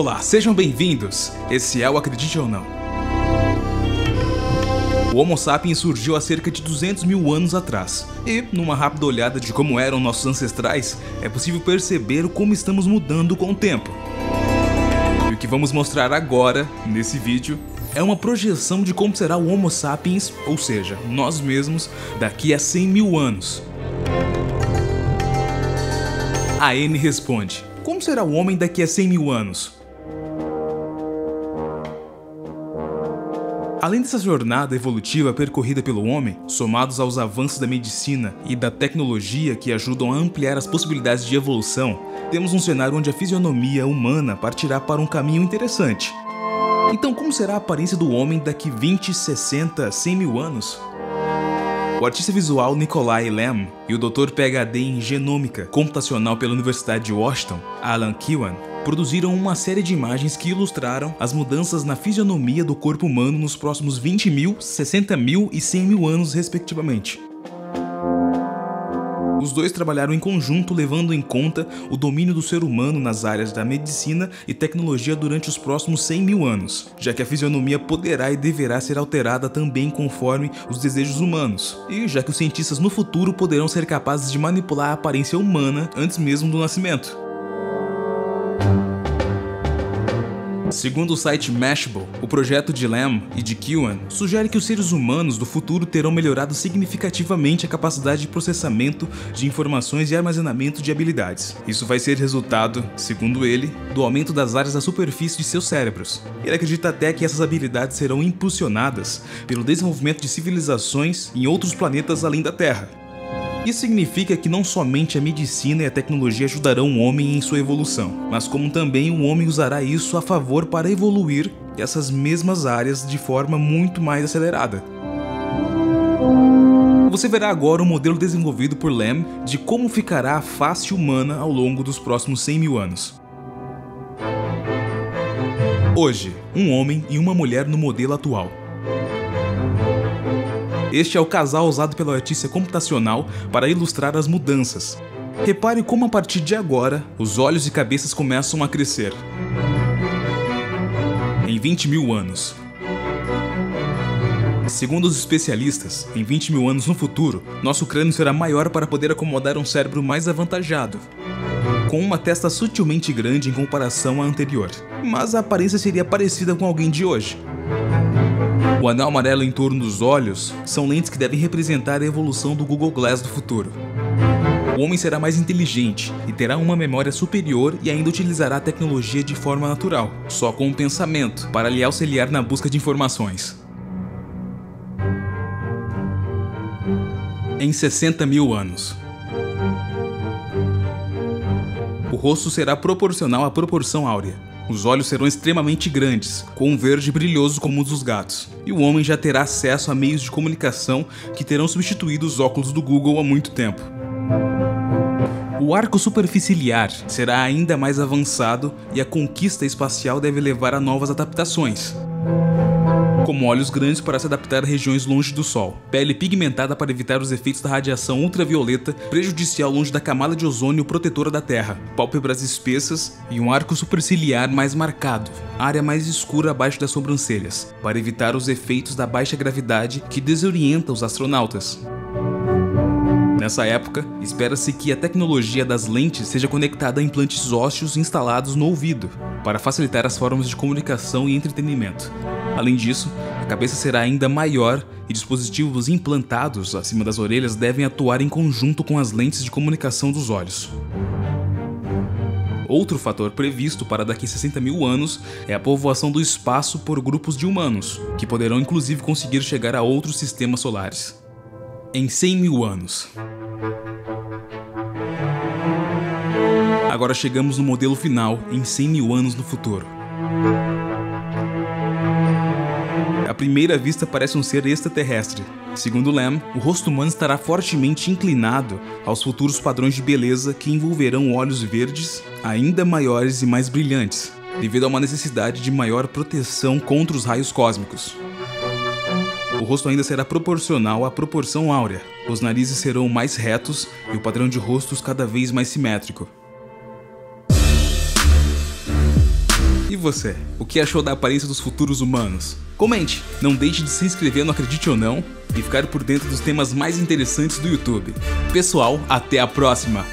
Olá, sejam bem-vindos! Esse é o Acredite ou Não. O Homo sapiens surgiu há cerca de 200 mil anos atrás, e, numa rápida olhada de como eram nossos ancestrais, é possível perceber como estamos mudando com o tempo. E o que vamos mostrar agora, nesse vídeo, é uma projeção de como será o Homo sapiens, ou seja, nós mesmos, daqui a 100 mil anos. A N responde: como será o homem daqui a 100 mil anos? Além dessa jornada evolutiva percorrida pelo homem, somados aos avanços da medicina e da tecnologia que ajudam a ampliar as possibilidades de evolução, temos um cenário onde a fisionomia humana partirá para um caminho interessante. Então, como será a aparência do homem daqui 20, 60, 100 mil anos? O artista visual Nikolai Lem e o Dr. PhD em Genômica Computacional pela Universidade de Washington, Alan Keown, produziram uma série de imagens que ilustraram as mudanças na fisionomia do corpo humano nos próximos 20 mil, 60 mil e 100 mil anos, respectivamente. Os dois trabalharam em conjunto, levando em conta o domínio do ser humano nas áreas da medicina e tecnologia durante os próximos 100 mil anos, já que a fisionomia poderá e deverá ser alterada também conforme os desejos humanos, e já que os cientistas no futuro poderão ser capazes de manipular a aparência humana antes mesmo do nascimento. Segundo o site Mashable, o projeto de Lem e de Keown sugere que os seres humanos do futuro terão melhorado significativamente a capacidade de processamento de informações e armazenamento de habilidades. Isso vai ser resultado, segundo ele, do aumento das áreas da superfície de seus cérebros. Ele acredita até que essas habilidades serão impulsionadas pelo desenvolvimento de civilizações em outros planetas além da Terra. Isso significa que não somente a medicina e a tecnologia ajudarão o homem em sua evolução, mas como também o homem usará isso a favor para evoluir essas mesmas áreas de forma muito mais acelerada. Você verá agora um modelo desenvolvido por Lem de como ficará a face humana ao longo dos próximos 100 mil anos. Hoje, um homem e uma mulher no modelo atual. Este é o casal usado pela artista computacional para ilustrar as mudanças. Repare como a partir de agora, os olhos e cabeças começam a crescer. Em 20 mil anos. Segundo os especialistas, em 20 mil anos no futuro, nosso crânio será maior para poder acomodar um cérebro mais avantajado, com uma testa sutilmente grande em comparação à anterior, mas a aparência seria parecida com alguém de hoje. O anel amarelo em torno dos olhos são lentes que devem representar a evolução do Google Glass do futuro. O homem será mais inteligente e terá uma memória superior e ainda utilizará a tecnologia de forma natural, só com o pensamento, para lhe auxiliar na busca de informações. Em 60 mil anos. O rosto será proporcional à proporção áurea. Os olhos serão extremamente grandes, com um verde brilhoso como os dos gatos, e o homem já terá acesso a meios de comunicação que terão substituído os óculos do Google há muito tempo. O arco superciliar será ainda mais avançado e a conquista espacial deve levar a novas adaptações, como olhos grandes para se adaptar a regiões longe do Sol, pele pigmentada para evitar os efeitos da radiação ultravioleta prejudicial longe da camada de ozônio protetora da Terra, pálpebras espessas e um arco superciliar mais marcado, área mais escura abaixo das sobrancelhas, para evitar os efeitos da baixa gravidade que desorienta os astronautas. Nessa época, espera-se que a tecnologia das lentes seja conectada a implantes ósseos instalados no ouvido, para facilitar as formas de comunicação e entretenimento. Além disso, a cabeça será ainda maior e dispositivos implantados acima das orelhas devem atuar em conjunto com as lentes de comunicação dos olhos. Outro fator previsto para daqui a 60 mil anos é a povoação do espaço por grupos de humanos, que poderão inclusive conseguir chegar a outros sistemas solares. Em 100 mil anos. Agora chegamos no modelo final, em 100 mil anos no futuro. À primeira vista parece um ser extraterrestre. Segundo Lem, o rosto humano estará fortemente inclinado aos futuros padrões de beleza que envolverão olhos verdes, ainda maiores e mais brilhantes, devido a uma necessidade de maior proteção contra os raios cósmicos. O rosto ainda será proporcional à proporção áurea, os narizes serão mais retos e o padrão de rostos cada vez mais simétrico. E você? O que achou da aparência dos futuros humanos? Comente! Não deixe de se inscrever no Acredite ou Não e ficar por dentro dos temas mais interessantes do YouTube. Pessoal, até a próxima!